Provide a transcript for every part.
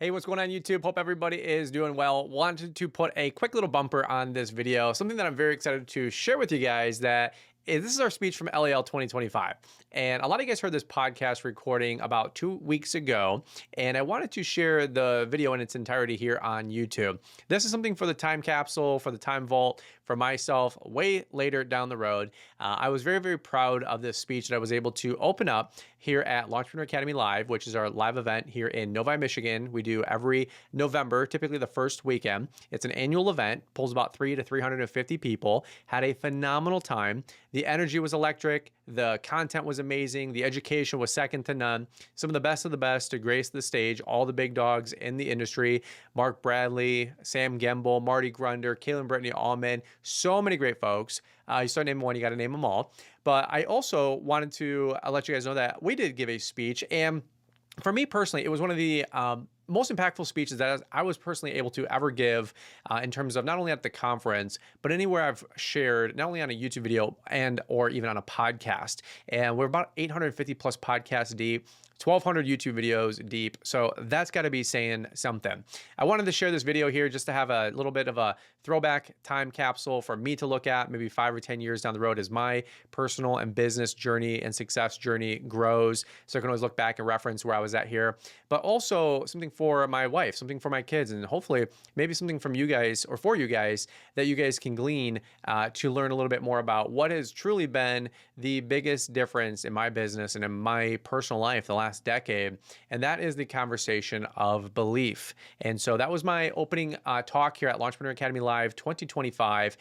Hey, what's going on YouTube? Hope everybody is doing well. Wanted to put a quick little bumper on this video. Something that I'm very excited to share with you guys this is our speech from LAL 2025. And a lot of you guys heard this podcast recording about 2 weeks ago, and I wanted to share the video in its entirety here on YouTube. This is something for the time capsule, for the time vault, for myself, way later down the road. I was very, very proud of this speech that I was able to open up here at Launchpreneur Academy Live, which is our live event here in Novi, Michigan. We do every November, typically the first weekend. It's an annual event, pulls about 300 to 350 people. Had a phenomenal time. The energy was electric. The content was amazing. The education was second to none. Some of the best to grace the stage, all the big dogs in the industry. Mark Bradley, Sam Gemble, Marty Grunder, Kaylin Brittany Allman, so many great folks. You start naming one, you got to name them all. But I also wanted to let you guys know that we did give a speech. And for me personally, it was one of the most impactful speeches that I was personally able to ever give in terms of not only at the conference, but anywhere I've shared, not only on a YouTube video or even on a podcast. And we're about 850 plus podcasts deep. 1,200 YouTube videos deep. So that's got to be saying something. I wanted to share this video here just to have a little bit of a throwback time capsule for me to look at maybe 5 or 10 years down the road as my personal and business journey and success journey grows. So I can always look back and reference where I was at here, but also something for my wife, something for my kids, and hopefully maybe something from you guys or for you guys that you guys can glean to learn a little bit more about what has truly been the biggest difference in my business and in my personal life the last decade, and that is the conversation of belief. And so that was my opening talk here at Launchpreneur Academy Live 2025.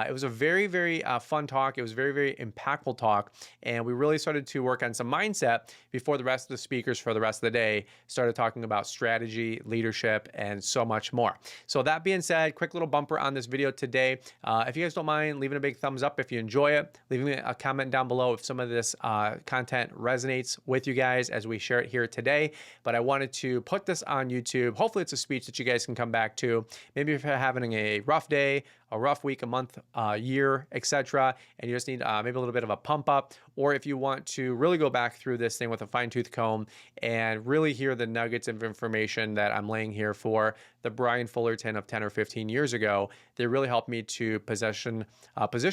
It was a very, very fun talk. It was a very, very impactful talk, and we really started to work on some mindset before the rest of the speakers for the rest of the day started talking about strategy, leadership, and so much more. So that being said, quick little bumper on this video today. If you guys don't mind leaving a big thumbs up if you enjoy it, leaving me a comment down below if some of this content resonates with you guys as we share it here today. But I wanted to put this on YouTube. Hopefully it's a speech that you guys can come back to. Maybe if you're having a rough day, a rough week, a month, year, etc., and you just need maybe a little bit of a pump up, or if you want to really go back through this thing with a fine-tooth comb and really hear the nuggets of information that I'm laying here for the Brian Fullerton of 10 or 15 years ago, they really helped me to position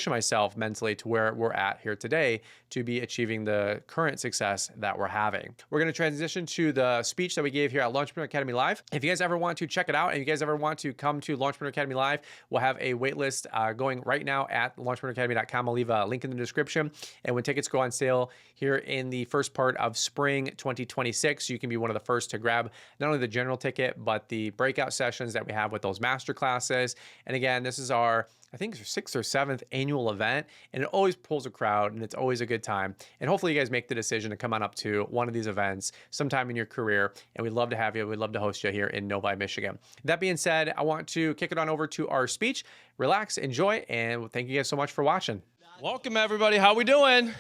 myself mentally to where we're at here today to be achieving the current success that we're having. We're going to transition to the speech that we gave here at Launchpreneur Academy Live. If you guys ever want to check it out and you guys ever want to come to Launchpreneur Academy Live, we'll have a waitlist going right now at launchpreneuracademy.com. I'll leave a link in the description. And when tickets go on sale here in the first part of spring 2026, you can be one of the first to grab not only the general ticket, but the breakout sessions that we have with those master classes. And again, this is our, I think, 6th or 7th annual event, and it always pulls a crowd and it's always a good time. And hopefully you guys make the decision to come on up to one of these events sometime in your career, and we'd love to have you. We'd love to host you here in Novi, Michigan. That being said, I want to kick it on over to our speech. Relax, enjoy, and thank you guys so much for watching. Welcome everybody, how we doing?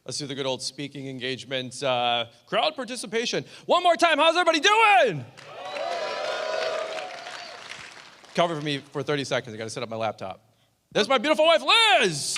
Let's do the good old speaking engagement, crowd participation. One more time, how's everybody doing? Cover for me for 30 seconds. I got to set up my laptop. There's my beautiful wife, Liz.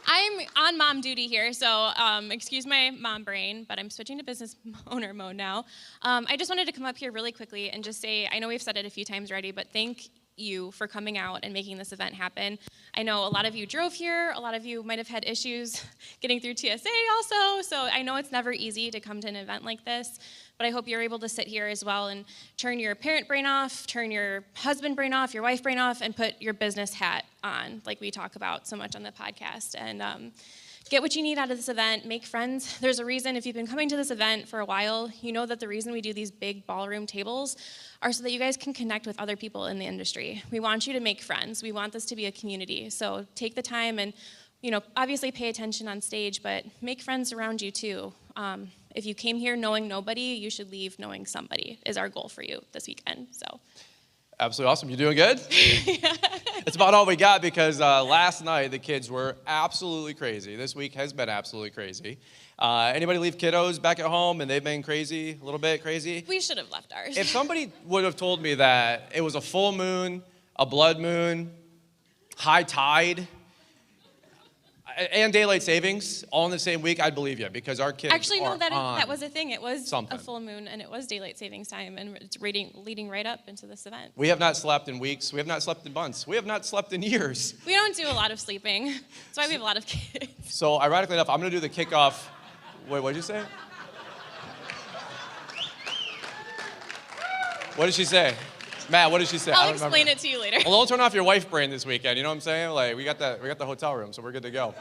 I'm on mom duty here, so excuse my mom brain, but I'm switching to business owner mode now. I just wanted to come up here really quickly and just say, I know we've said it a few times already, but thank you for coming out and making this event happen. I know a lot of you drove here. A lot of you might have had issues getting through TSA also, so I know it's never easy to come to an event like this, but I hope you're able to sit here as well and turn your parent brain off, turn your husband brain off, your wife brain off, and put your business hat on, like we talk about so much on the podcast, and get what you need out of this event, make friends. There's a reason, if you've been coming to this event for a while, you know that the reason we do these big ballroom tables are so that you guys can connect with other people in the industry. We want you to make friends. We want this to be a community. So take the time and, obviously pay attention on stage, but make friends around you too. If you came here knowing nobody, you should leave knowing somebody is our goal for you this weekend, so. Absolutely awesome. You doing good? Yeah. It's about all we got because last night the kids were absolutely crazy. This week has been absolutely crazy. Anybody leave kiddos back at home and they've been crazy, a little bit crazy? We should have left ours. If somebody would have told me that it was a full moon, a blood moon, high tide, And daylight savings, all in the same week, I'd believe you, because our kids Actually, no, are that on was a thing. It was something. a full moon, and it was daylight savings time, and it's leading right up into this event. We have not slept in weeks. We have not slept in months. We have not slept in years. We don't do a lot of sleeping. That's why we have a lot of kids. So ironically enough, I'm going to do the kickoff. Wait, what did you say? What did she say? Matt, what did she say? I'll explain it to you later. Well, don't turn off your wife brain this weekend. You know what I'm saying? Like, we got the hotel room, so we're good to go.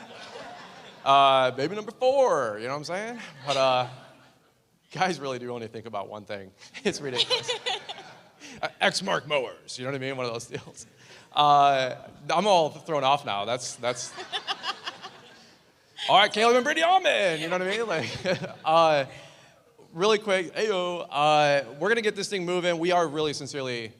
Baby number 4. You know what I'm saying? But guys really do only think about one thing. It's ridiculous. X-mark mowers. You know what I mean? One of those deals. I'm all thrown off now. That's. All right, Caleb and Brittany Allman. You know what I mean? Like. Really quick, we're going to get this thing moving. We are really sincerely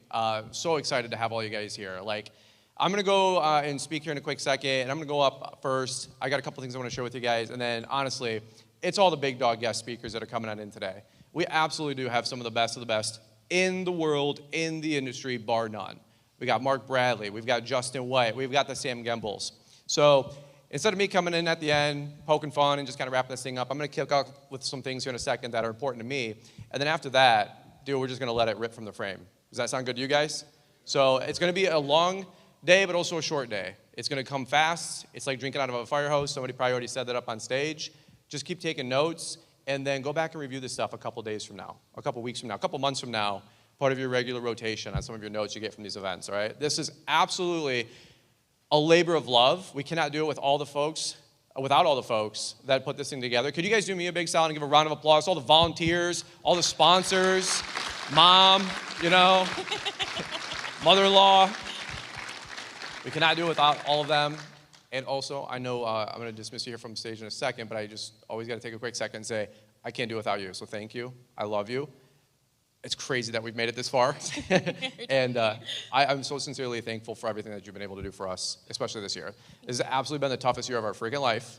so excited to have all you guys here. Like, I'm going to go and speak here in a quick second, and I'm going to go up first. I got a couple things I want to share with you guys, and then, honestly, it's all the big dog guest speakers that are coming on in today. We absolutely do have some of the best in the world, in the industry, bar none. We got Mark Bradley. We've got Justin White. We've got the Sam Gembles. So instead of me coming in at the end, poking fun, and just kind of wrapping this thing up, I'm going to kick off with some things here in a second that are important to me. And then after that, we're just going to let it rip from the frame. Does that sound good to you guys? So it's going to be a long day, but also a short day. It's going to come fast. It's like drinking out of a fire hose. Somebody probably already said that up on stage. Just keep taking notes, and then go back and review this stuff a couple days from now, a couple weeks from now, a couple months from now, part of your regular rotation on some of your notes you get from these events, all right? This is absolutely a labor of love. We cannot do it without all the folks that put this thing together. Could you guys do me a big solid and give a round of applause to all the volunteers, all the sponsors, mom, mother-in-law. We cannot do it without all of them. And also, I know I'm going to dismiss you here from the stage in a second, but I just always got to take a quick second and say, I can't do it without you. So thank you. I love you. It's crazy that we've made it this far. And I'm so sincerely thankful for everything that you've been able to do for us, especially this year. This has absolutely been the toughest year of our freaking life.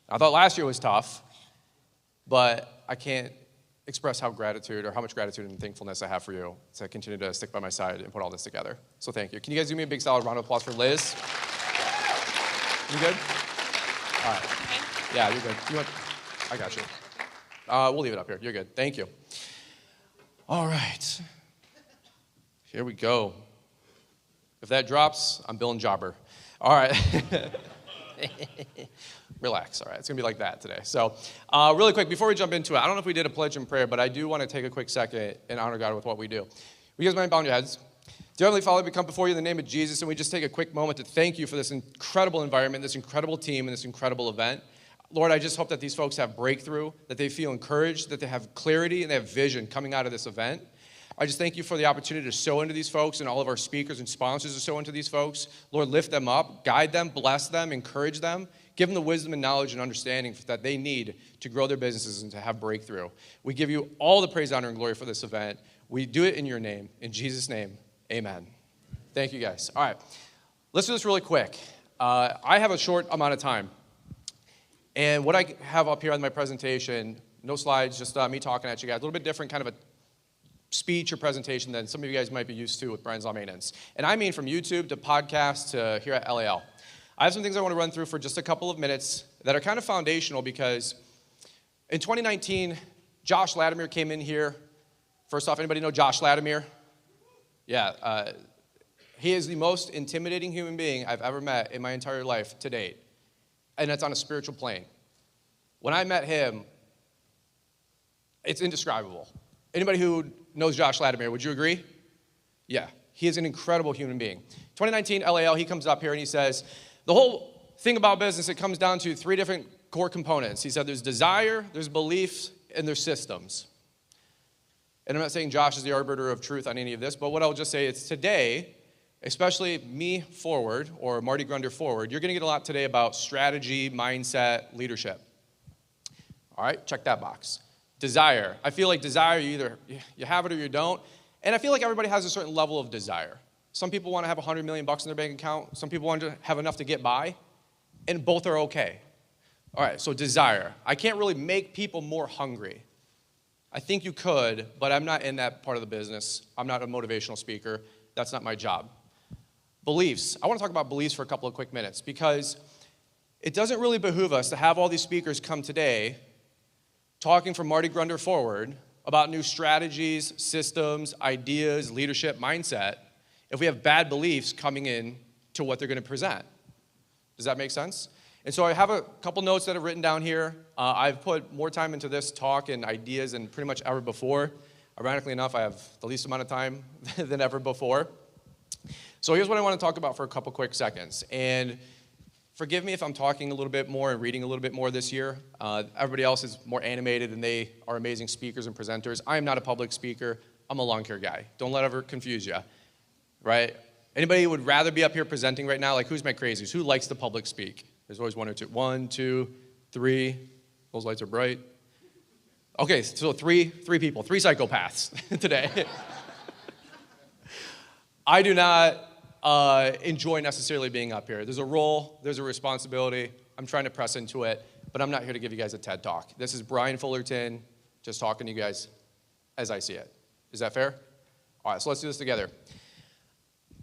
I thought last year was tough, but I can't express how much gratitude and thankfulness I have for you to continue to stick by my side and put all this together. So thank you. Can you guys do me a big solid round of applause for Liz? You good? All right. Yeah, you're good. I got you. We'll leave it up here. You're good. Thank you. All right. Here we go. If that drops, I'm Bill and Jobber. All right. Relax. All right. It's going to be like that today. So really quick, before we jump into it, I don't know if we did a pledge and prayer, but I do want to take a quick second and honor God with what we do. Will you guys mind bowing your heads? Dear Heavenly Father, we come before you in the name of Jesus, and we just take a quick moment to thank you for this incredible environment, this incredible team, and this incredible event. Lord, I just hope that these folks have breakthrough, that they feel encouraged, that they have clarity, and they have vision coming out of this event. I just thank you for the opportunity to sow into these folks, and all of our speakers and sponsors to sow into these folks. Lord, lift them up, guide them, bless them, encourage them, give them the wisdom and knowledge and understanding that they need to grow their businesses and to have breakthrough. We give you all the praise, honor, and glory for this event. We do it in your name. In Jesus' name, amen. Thank you, guys. All right, let's do this really quick. I have a short amount of time. And what I have up here on my presentation, no slides, just me talking at you guys, a little bit different kind of a speech or presentation than some of you guys might be used to with Brian's Law Maintenance. And I mean from YouTube to podcast to here at LAL. I have some things I want to run through for just a couple of minutes that are kind of foundational because in 2019, Josh Latimer came in here. First off, anybody know Josh Latimer? Yeah, he is the most intimidating human being I've ever met in my entire life to date. And that's on a spiritual plane. When I met him, it's indescribable. Anybody who knows Josh Latimer, would you agree? Yeah, he is an incredible human being. 2019 LAL, he comes up here and he says, the whole thing about business, it comes down to 3 different core components. He said there's desire, there's beliefs, and there's systems. And I'm not saying Josh is the arbiter of truth on any of this, but what I'll just say is today, especially me forward, or Marty Grunder forward, you're going to get a lot today about strategy, mindset, leadership. All right, check that box. Desire. I feel like desire, you have it or you don't. And I feel like everybody has a certain level of desire. Some people want to have $100 million in their bank account. Some people want to have enough to get by. And both are okay. All right, so desire. I can't really make people more hungry. I think you could, but I'm not in that part of the business. I'm not a motivational speaker. That's not my job. Beliefs. I want to talk about beliefs for a couple of quick minutes because it doesn't really behoove us to have all these speakers come today talking from Marty Grunder forward about new strategies, systems, ideas, leadership, mindset, if we have bad beliefs coming in to what they're going to present. Does that make sense? And so I have a couple notes that are written down here. I've put more time into this talk and ideas than pretty much ever before. Ironically enough, I have the least amount of time than ever before. So here's what I want to talk about for a couple quick seconds. And forgive me if I'm talking a little bit more and reading a little bit more this year. Everybody else is more animated and they are amazing speakers and presenters. I am not a public speaker. I'm a lawn care guy. Don't let it ever confuse you, right? Anybody would rather be up here presenting right now? Like, who's my crazies? Who likes to public speak? There's always one or two. 1, 2, 3. Those lights are bright. Okay, so three people, 3 psychopaths today. I do not enjoy necessarily being up here. There's a role, there's a responsibility. I'm trying to press into it, but I'm not here to give you guys a TED Talk. This is Brian Fullerton just talking to you guys as I see it. Is that fair? All right, so let's do this together.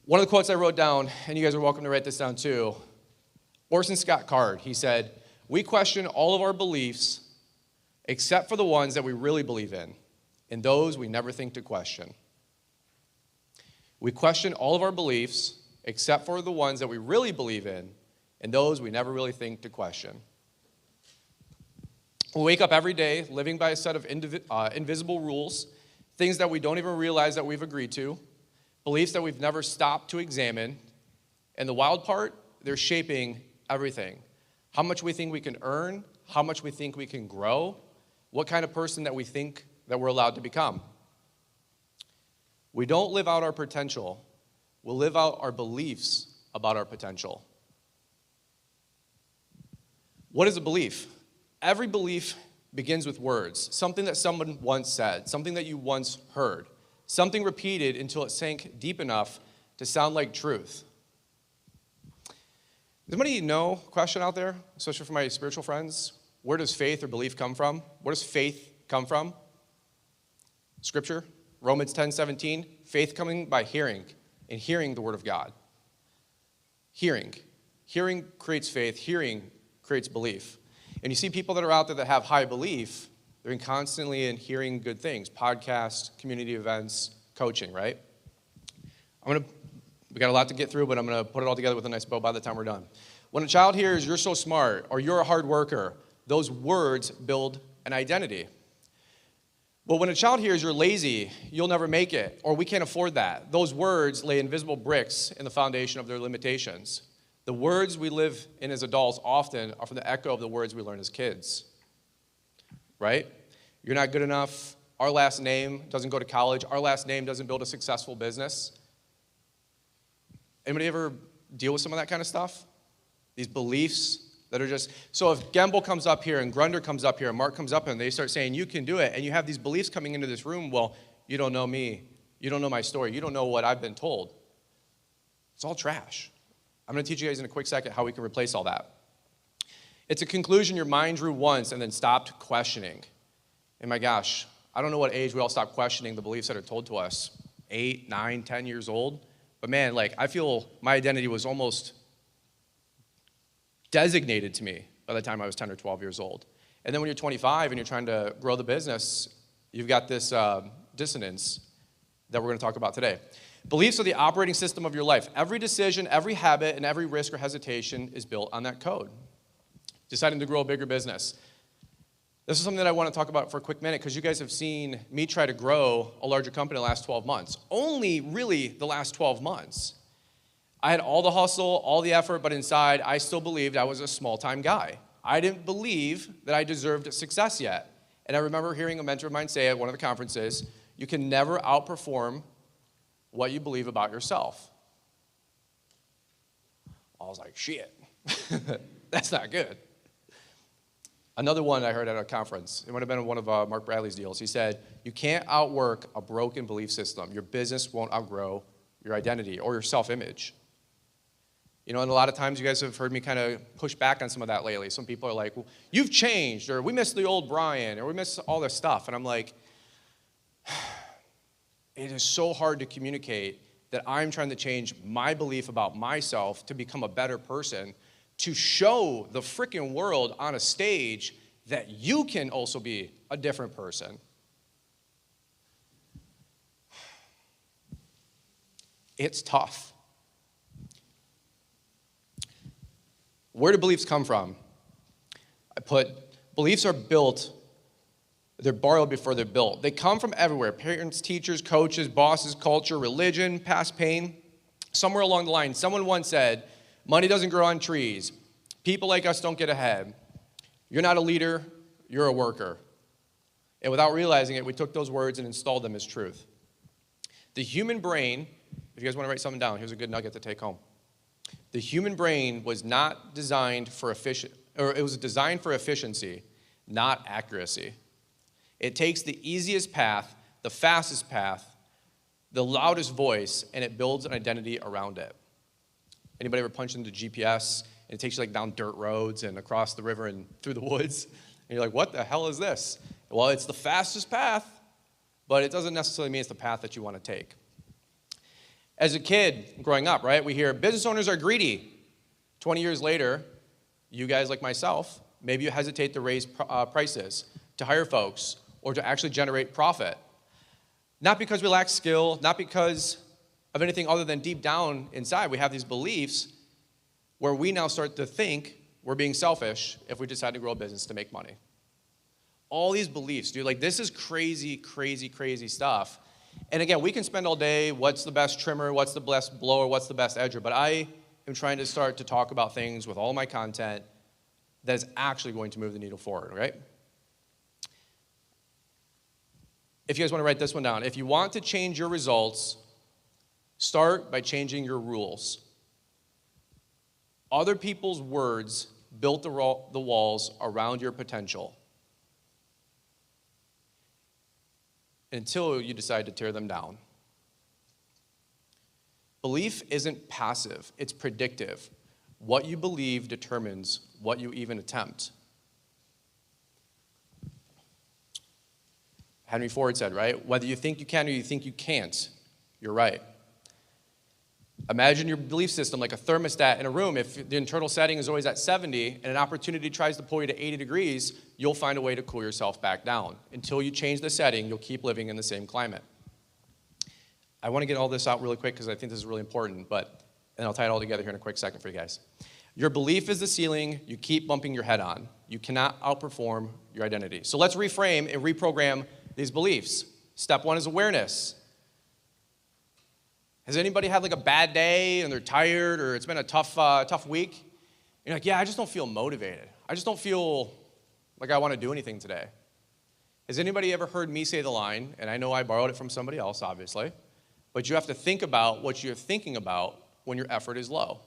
One of the quotes I wrote down, and you guys are welcome to write this down too, Orson Scott Card, he said, "We question all of our beliefs except for the ones that we really believe in, and those we never think to question." We question all of our beliefs except for the ones that we really believe in, and those we never really think to question. We wake up every day living by a set of invisible rules, things that we don't even realize that we've agreed to, beliefs that we've never stopped to examine, and the wild part, they're shaping everything. How much we think we can earn, how much we think we can grow, what kind of person that we think that we're allowed to become. We don't live out our potential. We'll live out our beliefs about our potential. What is a belief? Every belief begins with words, something that someone once said, something that you once heard, something repeated until it sank deep enough to sound like truth. Does anybody know, question out there, especially for my spiritual friends, where does faith or belief come from? Where does faith come from? Scripture, Romans 10:17, faith coming by hearing, and hearing the word of God. Hearing. Hearing creates faith. Hearing creates belief. And you see people that are out there that have high belief, they're constantly in hearing good things, podcasts, community events, coaching, right? We got a lot to get through, but I'm going to put it all together with a nice bow by the time we're done. When a child hears, "You're so smart," or "You're a hard worker," those words build an identity. But when a child hears, "You're lazy, you'll never make it," or "We can't afford that," those words lay invisible bricks in the foundation of their limitations. The words we live in as adults often are from the echo of the words we learn as kids. Right? You're not good enough. Our last name doesn't go to college. Our last name doesn't build a successful business. Anybody ever deal with some of that kind of stuff? These beliefs that are just, so if Gemble comes up here and Grunder comes up here and Mark comes up and they start saying, "You can do it," and you have these beliefs coming into this room, well, you don't know me. You don't know my story. You don't know what I've been told. It's all trash. I'm going to teach you guys in a quick second how we can replace all that. It's a conclusion your mind drew once and then stopped questioning. And my gosh, I don't know what age we all stop questioning the beliefs that are told to us. 8, 9, 10 years old. But man, like, I feel my identity was almost designated to me by the time I was 10 or 12 years old. And then when you're 25 and you're trying to grow the business, you've got this dissonance that we're going to talk about today. Beliefs are the operating system of your life. Every decision, every habit, and every risk or hesitation is built on that code. Deciding to grow a bigger business. This is something that I want to talk about for a quick minute because you guys have seen me try to grow a larger company the last 12 months. Only really the last 12 months. I had all the hustle, all the effort, but inside I still believed I was a small-time guy. I didn't believe that I deserved success yet. And I remember hearing a mentor of mine say at one of the conferences, "You can never outperform what you believe about yourself." I was like, shit, that's not good. Another one I heard at a conference, it might have been one of Mark Bradley's deals. He said, "You can't outwork a broken belief system. Your business won't outgrow your identity or your self-image." You know, and a lot of times you guys have heard me kind of push back on some of that lately. Some people are like, "Well, you've changed," or "We miss the old Brian," or "We miss all this stuff." And I'm like, it is so hard to communicate that I'm trying to change my belief about myself to become a better person to show the freaking world on a stage that you can also be a different person. It's tough. Where do beliefs come from? Beliefs are built, they're borrowed before they're built. They come from everywhere: parents, teachers, coaches, bosses, culture, religion, past pain. Somewhere along the line, someone once said, money doesn't grow on trees. People like us don't get ahead. You're not a leader, you're a worker. And without realizing it, we took those words and installed them as truth. The human brain, if you guys want to write something down, here's a good nugget to take home. The human brain was not designed for it was designed for efficiency, not accuracy. It takes the easiest path, the fastest path, the loudest voice, and it builds an identity around it. Anybody ever punched into GPS and it takes you like down dirt roads and across the river and through the woods? And you're like, what the hell is this? Well, it's the fastest path, but it doesn't necessarily mean it's the path that you want to take. As a kid growing up, right, we hear business owners are greedy. 20 years later, you guys like myself, maybe you hesitate to raise prices, to hire folks, or to actually generate profit. Not because we lack skill, not because of anything other than deep down inside we have these beliefs where we now start to think we're being selfish if we decide to grow a business to make money. All these beliefs, dude, like this is crazy, crazy, crazy stuff. And again, we can spend all day, what's the best trimmer, what's the best blower, what's the best edger, but I am trying to start to talk about things with all my content that is actually going to move the needle forward, right? If you guys want to write this one down, if you want to change your results, start by changing your rules. Other people's words built the walls around your potential until you decide to tear them down. Belief isn't passive, it's predictive. What you believe determines what you even attempt. Henry Ford said, right? Whether you think you can or you think you can't, you're right. Imagine your belief system like a thermostat in a room. If the internal setting is always at 70 and an opportunity tries to pull you to 80 degrees, you'll find a way to cool yourself back down. Until you change the setting, you'll keep living in the same climate. I want to get all this out really quick because I think this is really important, and I'll tie it all together here in a quick second for you guys. Your belief is the ceiling you keep bumping your head on. You cannot outperform your identity. So let's reframe and reprogram these beliefs. Step one is awareness. Has anybody had like a bad day and they're tired or it's been a tough week? You're like, yeah, I just don't feel motivated. I just don't feel like I want to do anything today. Has anybody ever heard me say the line, and I know I borrowed it from somebody else, obviously, but you have to think about what you're thinking about when your effort is low.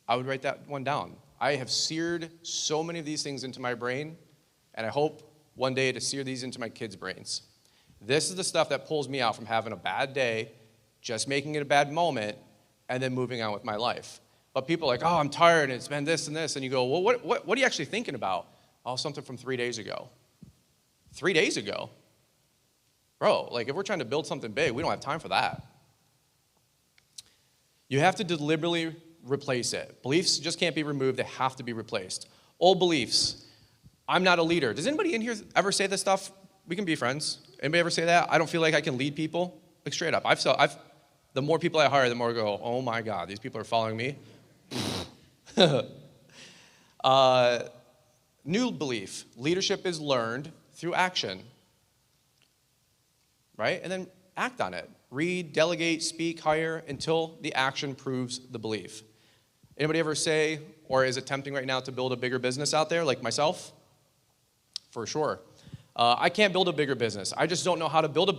I would write that one down. I have seared so many of these things into my brain, and I hope one day to sear these into my kids' brains. This is the stuff that pulls me out from having a bad day, just making it a bad moment, and then moving on with my life. But people are like, oh, I'm tired, and it's been this and this. And you go, well, what are you actually thinking about? Oh, something from 3 days ago. 3 days ago? Bro, like if we're trying to build something big, we don't have time for that. You have to deliberately replace it. Beliefs just can't be removed. They have to be replaced. Old beliefs. I'm not a leader. Does anybody in here ever say this stuff? We can be friends. Anybody ever say that? I don't feel like I can lead people. Like straight up. The more people I hire, the more I go, oh my God, these people are following me. New belief. Leadership is learned through action. Right? And then act on it. Read, delegate, speak, hire until the action proves the belief. Anybody ever say or is attempting right now to build a bigger business out there like myself? For sure. I can't build a bigger business. I just don't know how to build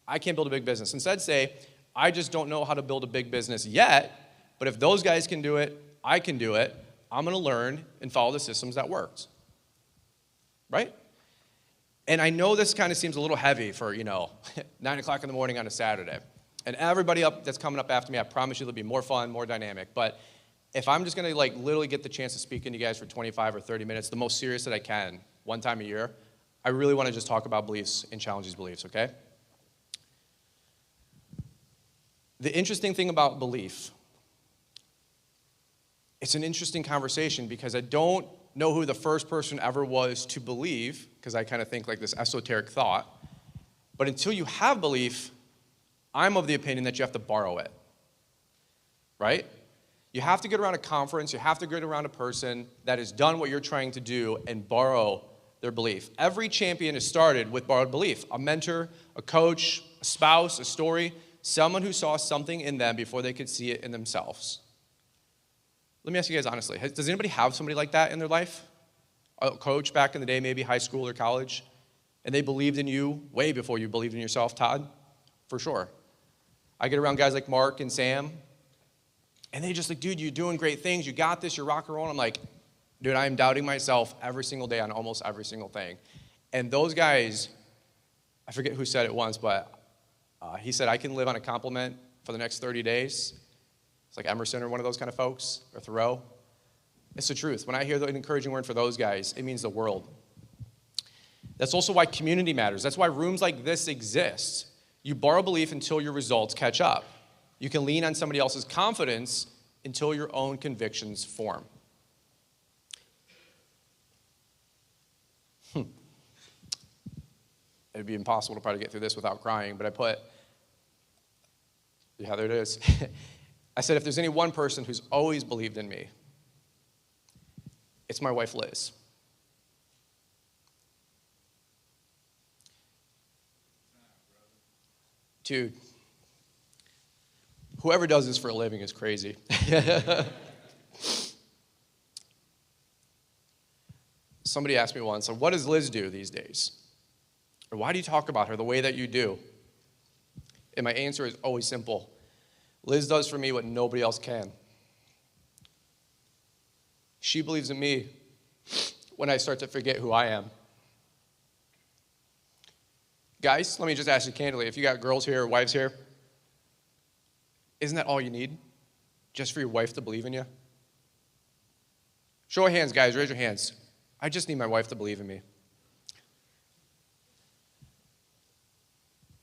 I can't build a big business. Instead say, I just don't know how to build a big business yet, but if those guys can do it, I can do it. I'm going to learn and follow the systems that worked. Right? And I know this kind of seems a little heavy for, 9 o'clock in the morning on a Saturday. And everybody that's coming up after me, I promise you it'll be more fun, more dynamic. But if I'm just going to literally get the chance to speak to you guys for 25 or 30 minutes, the most serious that I can, one time a year, I really want to just talk about beliefs and challenge these beliefs, okay? The interesting thing about belief it's an interesting conversation because I don't know who the first person ever was to believe, because I kind of think like this esoteric thought. But until you have belief, I'm of the opinion that you have to borrow it, right? You have to get around a conference, you have to get around a person that has done what you're trying to do and borrow their belief. Every champion has started with borrowed belief. A mentor, a coach, a spouse, a story, someone who saw something in them before they could see it in themselves. Let me ask you guys honestly, does anybody have somebody like that in their life? A coach back in the day, maybe high school or college, and they believed in you way before you believed in yourself, Todd? For sure. I get around guys like Mark and Sam, and they just like, dude, you're doing great things, you got this, you're rock and roll. I'm like, dude, I am doubting myself every single day on almost every single thing. And those guys, I forget who said it once, but he said, I can live on a compliment for the next 30 days. It's like Emerson or one of those kind of folks, or Thoreau. It's the truth. When I hear the encouraging word for those guys, it means the world. That's also why community matters. That's why rooms like this exist. You borrow belief until your results catch up. You can lean on somebody else's confidence until your own convictions form. It'd be impossible to probably get through this without crying, but I put, yeah, there it is. I said, if there's any one person who's always believed in me, it's my wife, Liz. Dude, whoever does this for a living is crazy. Somebody asked me once, what does Liz do these days? Or why do you talk about her the way that you do? And my answer is always simple. Liz does for me what nobody else can. She believes in me when I start to forget who I am. Guys, let me just ask you candidly, if you got girls here or wives here, isn't that all you need? Just for your wife to believe in you? Show of hands, guys, raise your hands. I just need my wife to believe in me.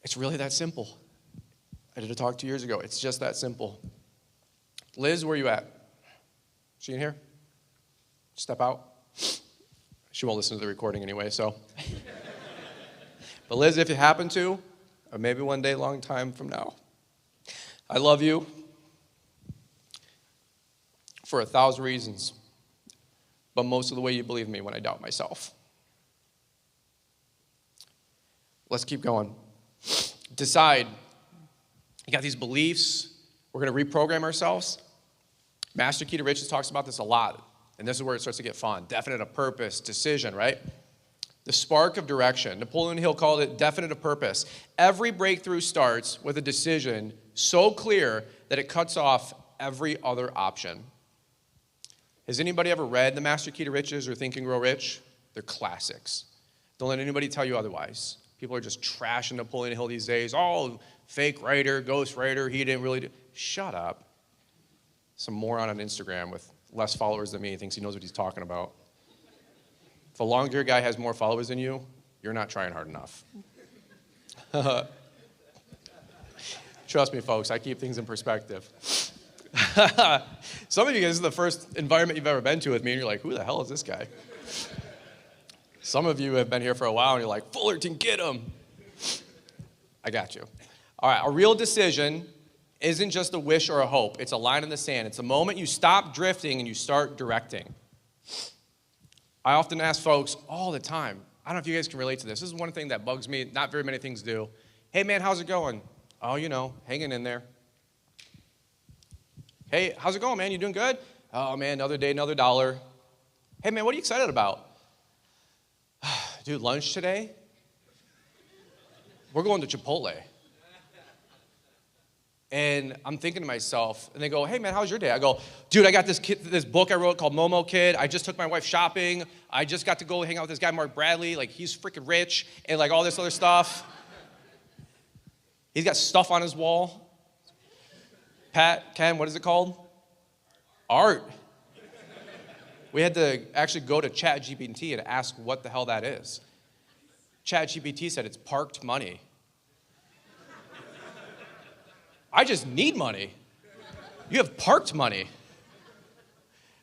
It's really that simple. I did a talk 2 years ago. It's just that simple. Liz, where are you at? She in here? Step out. She won't listen to the recording anyway, so. But Liz, if you happen to, or maybe one day, long time from now, I love you for 1,000 reasons, but most of the way you believe me when I doubt myself. Let's keep going. Decide. You got these beliefs. We're going to reprogram ourselves. Master Key to Riches talks about this a lot, and this is where it starts to get fun. Definite of purpose, decision, right? The spark of direction. Napoleon Hill called it definite of purpose. Every breakthrough starts with a decision so clear that it cuts off every other option. Has anybody ever read The Master Key to Riches or Think and Grow Rich? They're classics. Don't let anybody tell you otherwise. People are just trashing Napoleon Hill these days. Oh, fake writer, ghost writer, he didn't really do. Shut up. Some moron on Instagram with less followers than me thinks he knows what he's talking about. If a long-haired guy has more followers than you, you're not trying hard enough. Trust me, folks, I keep things in perspective. Some of you guys, this is the first environment you've ever been to with me, and you're like, who the hell is this guy? Some of you have been here for a while, and you're like, Fullerton, get him. I got you. All right, a real decision isn't just a wish or a hope. It's a line in the sand. It's the moment you stop drifting and you start directing. I often ask folks all the time, I don't know if you guys can relate to this. This is one thing that bugs me. Not very many things do. Hey, man, how's it going? Oh, you know, hanging in there. Hey, how's it going, man? You doing good? Oh, man, another day, another dollar. Hey, man, what are you excited about? Dude, lunch today? We're going to Chipotle. And I'm thinking to myself, and they go, hey, man, how's your day? I go, dude, I got this book I wrote called Momo Kid. I just took my wife shopping. I just got to go hang out with this guy, Mark Bradley. Like, he's freaking rich, and, like, all this other stuff. He's got stuff on his wall. Pat, Ken, what is it called? Art. We had to actually go to ChatGPT and ask what the hell that is. ChatGPT said it's parked money. I just need money. You have parked money.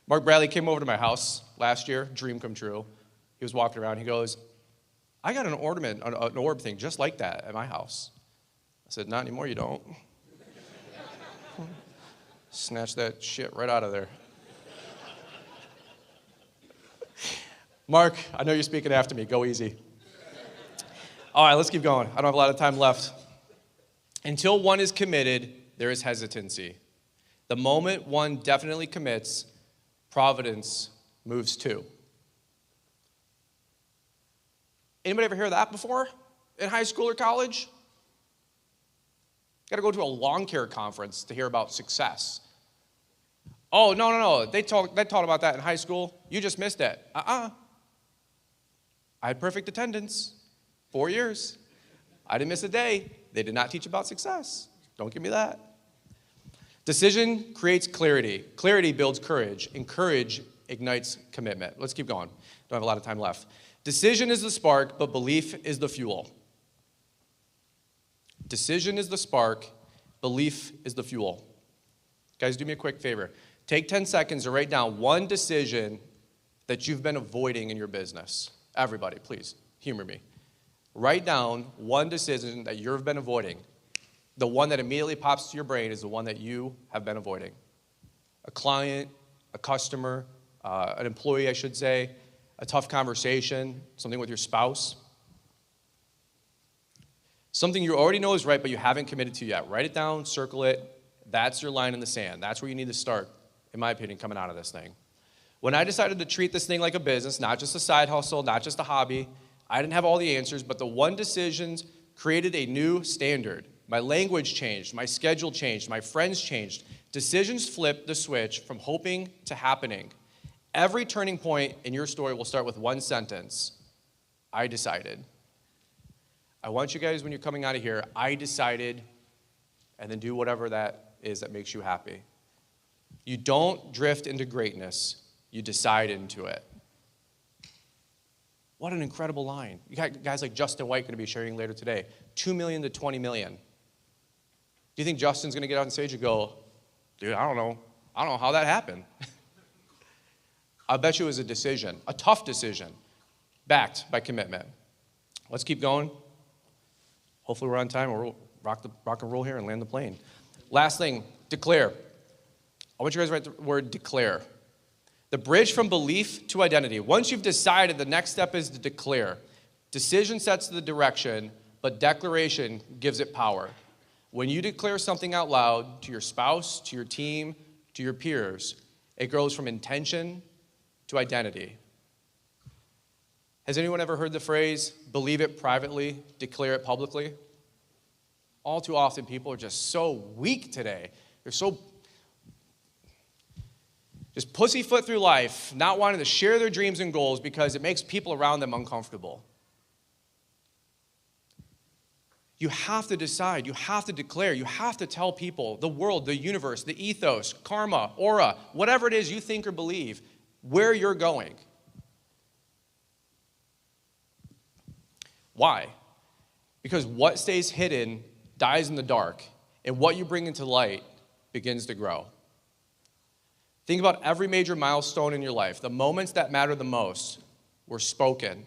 Mark Bradley came over to my house last year, dream come true. He was walking around, he goes, I got an ornament, an orb thing just like that at my house. I said, not anymore, you don't. Snatch that shit right out of there. Mark, I know you're speaking after me, go easy. All right, let's keep going. I don't have a lot of time left. Until one is committed, there is hesitancy. The moment one definitely commits, providence moves too. Anybody ever hear that before in high school or college? Got to go to a lawn care conference to hear about success. Oh, no. They taught about that in high school. You just missed it. I had perfect attendance, 4 years. I didn't miss a day. They did not teach about success. Don't give me that. Decision creates clarity. Clarity builds courage, and courage ignites commitment. Let's keep going. Don't have a lot of time left. Decision is the spark, but belief is the fuel. Decision is the spark, belief is the fuel. Guys, do me a quick favor. Take 10 seconds to write down one decision that you've been avoiding in your business. Everybody, please, humor me. Write down one decision that you've been avoiding. The one that immediately pops to your brain is the one that you have been avoiding. A client, a customer, an employee, I should say, a tough conversation, something with your spouse. Something you already know is right, but you haven't committed to yet. Write it down, circle it. That's your line in the sand. That's where you need to start, in my opinion, coming out of this thing. When I decided to treat this thing like a business, not just a side hustle, not just a hobby, I didn't have all the answers, but the one decisions created a new standard. My language changed, my schedule changed, my friends changed. Decisions flipped the switch from hoping to happening. Every turning point in your story will start with one sentence. I decided. I want you guys, when you're coming out of here, I decided, and then do whatever that is that makes you happy. You don't drift into greatness. You decide into it. What an incredible line. You got guys like Justin White going to be sharing later today. 2 million to 20 million. Do you think Justin's going to get on stage and go, dude, I don't know how that happened. I bet you it was a decision, a tough decision, backed by commitment. Let's keep going. Hopefully we're on time, or we'll rock and roll here and land the plane. Last thing, declare. I want you guys to write the word declare. The bridge from belief to identity. Once you've decided, the next step is to declare. Decision sets the direction, but declaration gives it power. When you declare something out loud to your spouse, to your team, to your peers, it grows from intention to identity. Has anyone ever heard the phrase, believe it privately, declare it publicly? All too often, people are just so weak today. They're so just pussyfoot through life, not wanting to share their dreams and goals because it makes people around them uncomfortable. You have to decide, you have to declare, you have to tell people, the world, the universe, the ethos, karma, aura, whatever it is you think or believe, where you're going. Why? Because what stays hidden dies in the dark, and what you bring into light begins to grow. Think about every major milestone in your life. The moments that matter the most were spoken.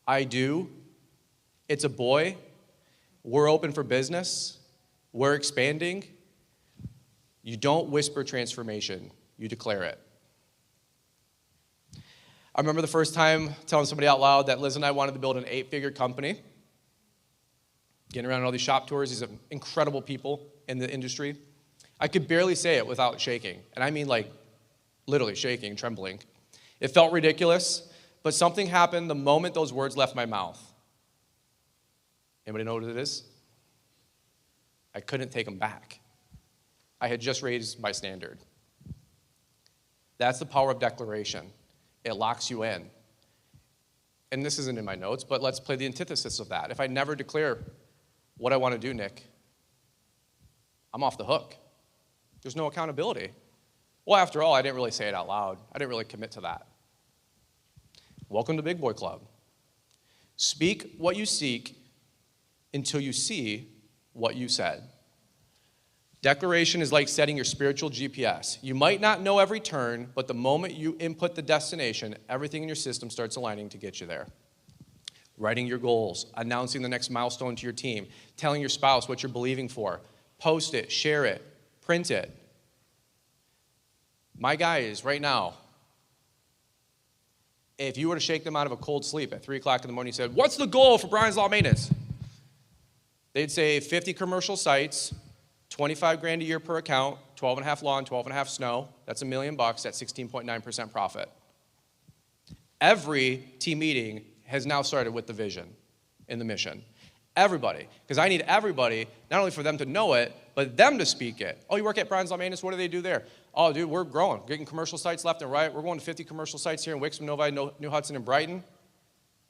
I do. It's a boy. We're open for business. We're expanding. You don't whisper transformation. You declare it. I remember the first time telling somebody out loud that Liz and I wanted to build an 8-figure company. Getting around on all these shop tours, these incredible people in the industry. I could barely say it without shaking. And I mean like literally shaking, trembling. It felt ridiculous, but something happened the moment those words left my mouth. Anybody know what it is? I couldn't take them back. I had just raised my standard. That's the power of declaration. It locks you in. And this isn't in my notes, but let's play the antithesis of that. If I never declare what I want to do, Nick, I'm off the hook. There's no accountability. Well, after all, I didn't really say it out loud. I didn't really commit to that. Welcome to Big Boy Club. Speak what you seek until you see what you said. Declaration is like setting your spiritual GPS. You might not know every turn, but the moment you input the destination, everything in your system starts aligning to get you there. Writing your goals, announcing the next milestone to your team, telling your spouse what you're believing for. Post it, share it, print it. My guys, right now, if you were to shake them out of a cold sleep at 3 o'clock in the morning, you said, what's the goal for Brian's Law Maintenance? They'd say 50 commercial sites, 25 grand a year per account, 12 and a half lawn, 12 and a half snow. That's $1 million, that's 16.9% profit. Every team meeting has now started with the vision and the mission. Everybody, because I need everybody, not only for them to know it, but them to speak it. Oh, you work at Brian's Law Maintenance, what do they do there? Oh, dude, we're growing, getting commercial sites left and right. We're going to 50 commercial sites here in Wixom, Novi, New Hudson, and Brighton.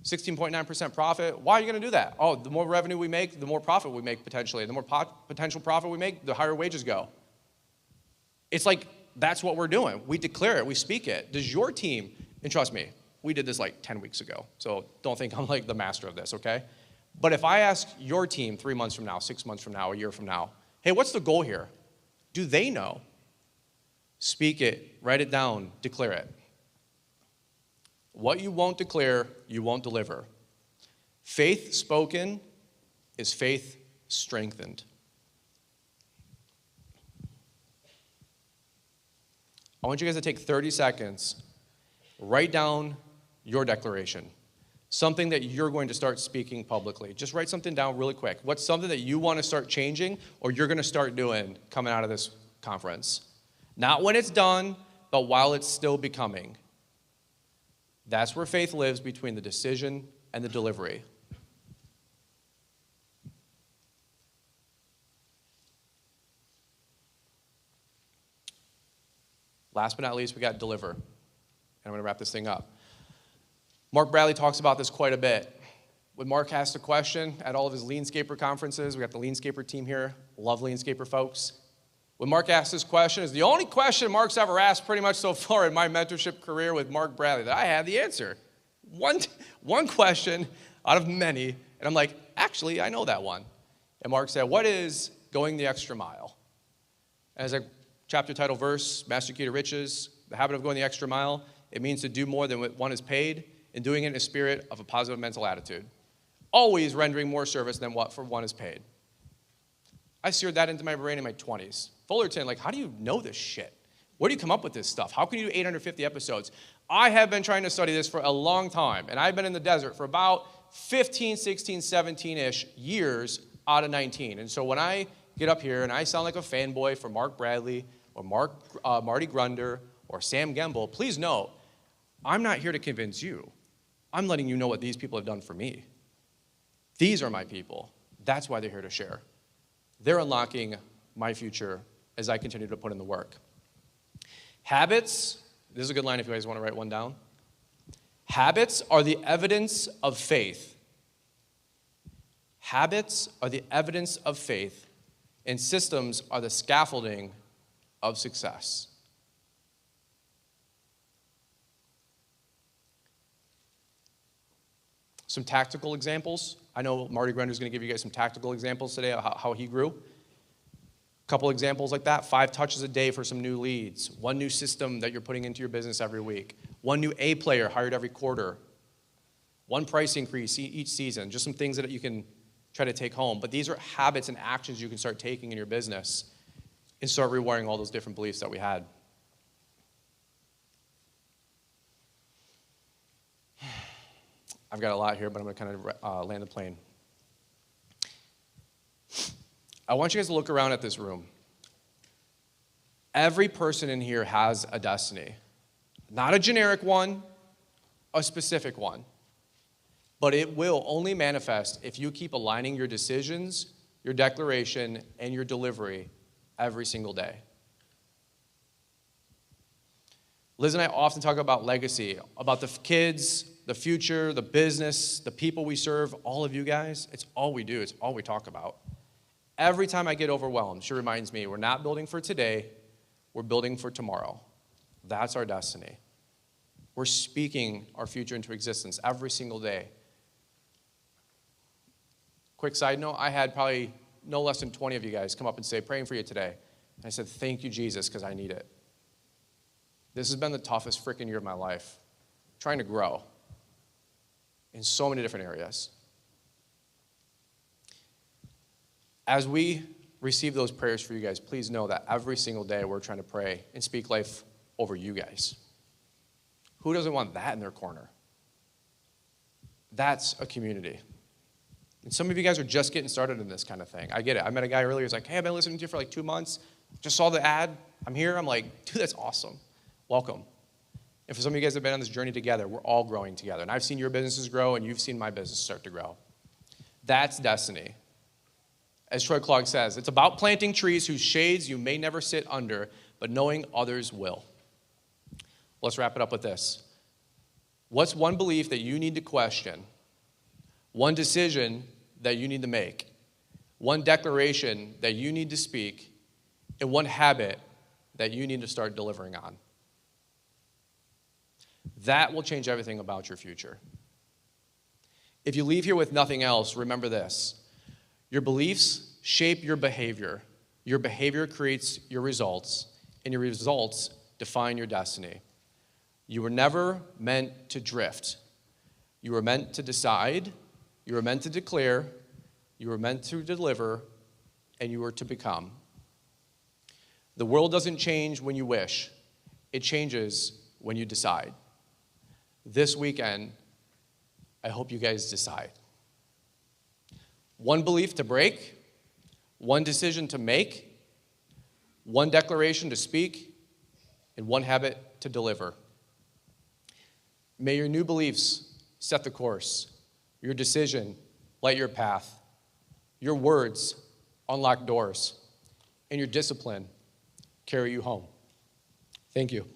16.9% profit. Why are you going to do that? Oh, the more revenue we make, the more profit we make potentially. The more potential profit we make, the higher wages go. It's like that's what we're doing. We declare it. We speak it. Does your team, and trust me, we did this like 10 weeks ago, so don't think I'm like the master of this, okay? But if I ask your team 3 months from now, 6 months from now, a year from now, hey, what's the goal here? Do they know? Speak it, write it down, declare it. What you won't declare, you won't deliver. Faith spoken is faith strengthened. I want you guys to take 30 seconds, write down your declaration, something that you're going to start speaking publicly. Just write something down really quick. What's something that you want to start changing or you're going to start doing coming out of this conference? Not when it's done, but while it's still becoming. That's where faith lives, between the decision and the delivery. Last but not least, we got deliver. And I'm going to wrap this thing up. Mark Bradley talks about this quite a bit. When Mark asked a question at all of his Leanscaper conferences, we got the Leanscaper team here, love Leanscaper folks. When Mark asked this question, it's the only question Mark's ever asked pretty much so far in my mentorship career with Mark Bradley that I had the answer. One question out of many, and I'm like, actually, I know that one. And Mark said, what is going the extra mile? As a chapter title verse, Master Key to Riches, the habit of going the extra mile, it means to do more than what one is paid and doing it in a spirit of a positive mental attitude. Always rendering more service than what for one is paid. I seared that into my brain in my 20s. Fullerton, like, how do you know this shit? Where do you come up with this stuff? How can you do 850 episodes? I have been trying to study this for a long time, and I've been in the desert for about 15, 16, 17-ish years out of 19. And so when I get up here and I sound like a fanboy for Mark Bradley or Marty Grunder or Sam Gemble, please know, I'm not here to convince you. I'm letting you know what these people have done for me. These are my people. That's why they're here to share. They're unlocking my future as I continue to put in the work. Habits, this is a good line if you guys want to write one down. Habits are the evidence of faith. Habits are the evidence of faith, and systems are the scaffolding of success. Some tactical examples. I know Marty Grunder is going to give you guys some tactical examples today of how he grew. A couple examples like that: 5 touches a day for some new leads, 1 new system that you're putting into your business every week, 1 new A player hired every quarter, 1 price increase each season, just some things that you can try to take home. But these are habits and actions you can start taking in your business and start rewiring all those different beliefs that we had. I've got a lot here, but I'm going to kind of land the plane. I want you guys to look around at this room. Every person in here has a destiny. Not a generic one, a specific one. But it will only manifest if you keep aligning your decisions, your declaration, and your delivery every single day. Liz and I often talk about legacy, about the kids, the future, the business, the people we serve, all of you guys. It's all we do. It's all we talk about. Every time I get overwhelmed, she reminds me, we're not building for today, we're building for tomorrow. That's our destiny. We're speaking our future into existence every single day. Quick side note, I had probably no less than 20 of you guys come up and say, praying for you today. And I said, thank you, Jesus, because I need it. This has been the toughest freaking year of my life, trying to grow in so many different areas. As we receive those prayers for you guys, please know that every single day we're trying to pray and speak life over you guys. Who doesn't want that in their corner? That's a community. And some of you guys are just getting started in this kind of thing. I get it. I met a guy earlier who's like, hey, I've been listening to you for like 2 months. Just saw the ad. I'm here. I'm like, dude, that's awesome. Welcome. And for some of you guys that have been on this journey together, we're all growing together. And I've seen your businesses grow, and you've seen my business start to grow. That's destiny. As Troy Clark says, it's about planting trees whose shades you may never sit under, but knowing others will. Let's wrap it up with this. What's one belief that you need to question? One decision that you need to make? One declaration that you need to speak? And one habit that you need to start delivering on? That will change everything about your future. If you leave here with nothing else, remember this. Your beliefs shape your behavior. Your behavior creates your results, and your results define your destiny. You were never meant to drift. You were meant to decide. You were meant to declare. You were meant to deliver, and you were to become. The world doesn't change when you wish. It changes when you decide. This weekend, I hope you guys decide. One belief to break, one decision to make, one declaration to speak, and one habit to deliver. May your new beliefs set the course. Your decision light your path. Your words unlock doors. And your discipline carry you home. Thank you.